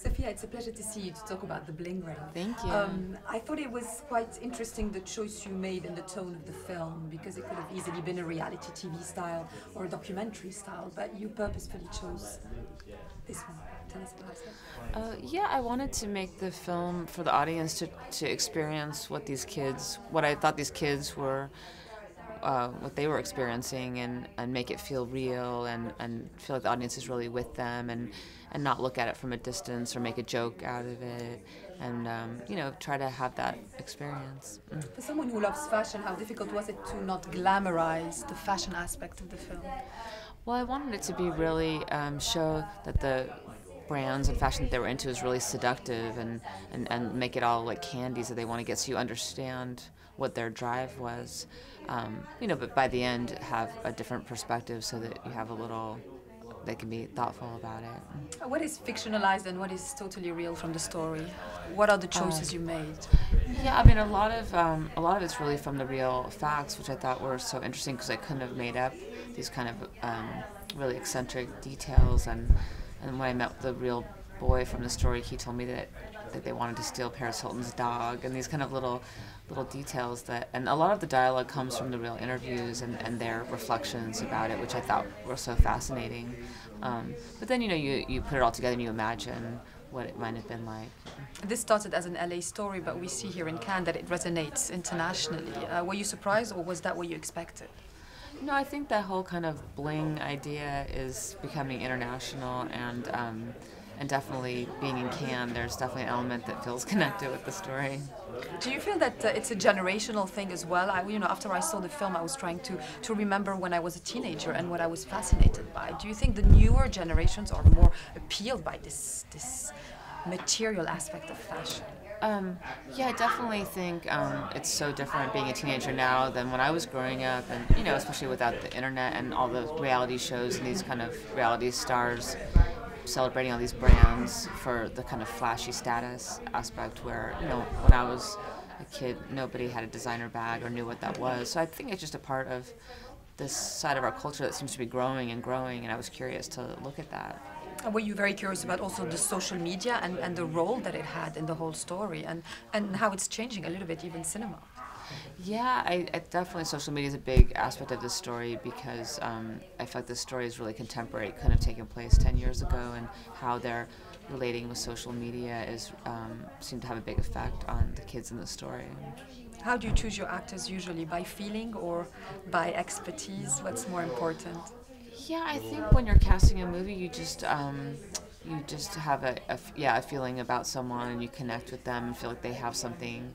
Sophia, it's a pleasure to see you to talk about The Bling Ring. Thank you. I thought it was quite interesting the choice you made and the tone of the film, because it could have easily been a reality TV style or a documentary style, but you purposefully chose this one. Tell us about it. Yeah, I wanted to make the film for the audience to experience what these kids, what I thought these kids were, what they were experiencing, and make it feel real and feel like the audience is really with them, and not look at it from a distance or make a joke out of it, and try to have that experience. For someone who loves fashion, how difficult was it to not glamorize the fashion aspect of the film? Well, I wanted it to be really show that the brands and fashion that they were into is really seductive, and make it all like candies that they want to get, so you understand what their drive was. But by the end have a different perspective, so that you have a little, they can be thoughtful about it. What is fictionalized and what is totally real from the story? What are the choices you made? Yeah, I mean, a lot of it's really from the real facts, which I thought were so interesting, because I couldn't have made up these kind of really eccentric details. And when I met the real boy from the story, he told me that they wanted to steal Paris Hilton's dog, and these kind of little details and a lot of the dialogue comes from the real interviews and their reflections about it, which I thought were so fascinating. But then you put it all together and you imagine what it might have been like. This started as an LA story, but we see here in Cannes that it resonates internationally. Were you surprised, or was that what you expected? No, I think that whole kind of bling idea is becoming international, and definitely being in Cannes, there's definitely an element that feels connected with the story. Do you feel that it's a generational thing as well? After I saw the film, I was trying to remember when I was a teenager and what I was fascinated by. Do you think the newer generations are more appealed by this material aspect of fashion? Yeah, I definitely think it's so different being a teenager now than when I was growing up, and especially without the internet and all the reality shows and these kind of reality stars celebrating all these brands for the kind of flashy status aspect, where when I was a kid nobody had a designer bag or knew what that was. So I think it's just a part of this side of our culture that seems to be growing and growing, and I was curious to look at that. Were you very curious about also the social media and the role that it had in the whole story, and how it's changing a little bit, even cinema? Yeah, I definitely, social media is a big aspect of this story, because I feel like this story is really contemporary. It couldn't have taken place 10 years ago, and how they're relating with social media seemed to have a big effect on the kids in the story. How do you choose your actors usually? By feeling or by expertise? What's more important? Yeah, I think when you're casting a movie, you just have a feeling about someone, and you connect with them and feel like they have something.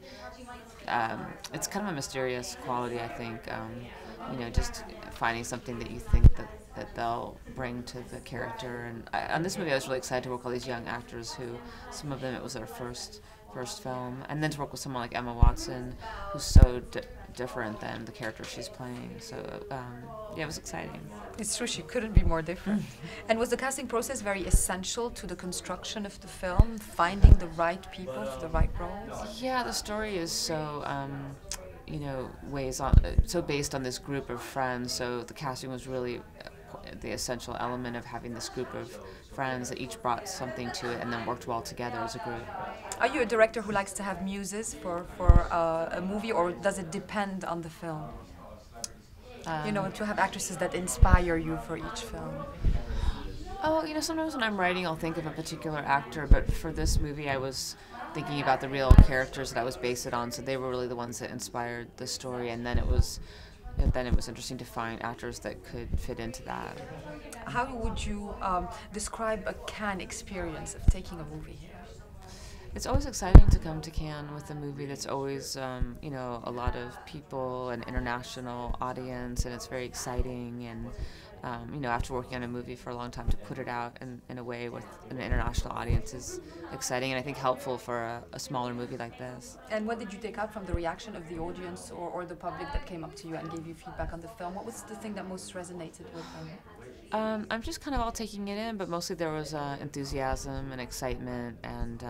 It's kind of a mysterious quality, I think. Just finding something that you think that they'll bring to the character. And on this movie, I was really excited to work with all these young actors who, some of them, it was their first film, and then to work with someone like Emma Watson, who's so different than the character she's playing. So yeah, it was exciting. It's true, she couldn't be more different. And was the casting process very essential to the construction of the film, finding the right people for the right roles? Yeah, the story is so so based on this group of friends, so the casting was really the essential element of having this group of friends that each brought something to it and then worked well together as a group. Are you a director who likes to have muses for a movie, or does it depend on the film? To have actresses that inspire you for each film? Oh, sometimes when I'm writing, I'll think of a particular actor, but for this movie, I was thinking about the real characters that I was based it on, so they were really the ones that inspired the story, and then it was interesting to find actors that could fit into that. How would you describe a Cannes experience of taking a movie here? It's always exciting to come to Cannes with a movie that's always, a lot of people, an international audience, and it's very exciting. And, after working on a movie for a long time, to put it out in a way with an international audience is exciting, and I think helpful for a smaller movie like this. And what did you take out from the reaction of the audience or the public that came up to you and gave you feedback on the film? What was the thing that most resonated with them? I'm just kind of all taking it in, but mostly there was enthusiasm and excitement, and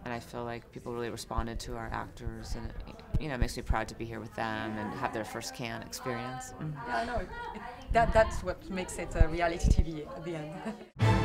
I feel like people really responded to our actors, and it makes me proud to be here with them and have their first Cannes experience. Yeah, I know. That's what makes it a reality TV at the end.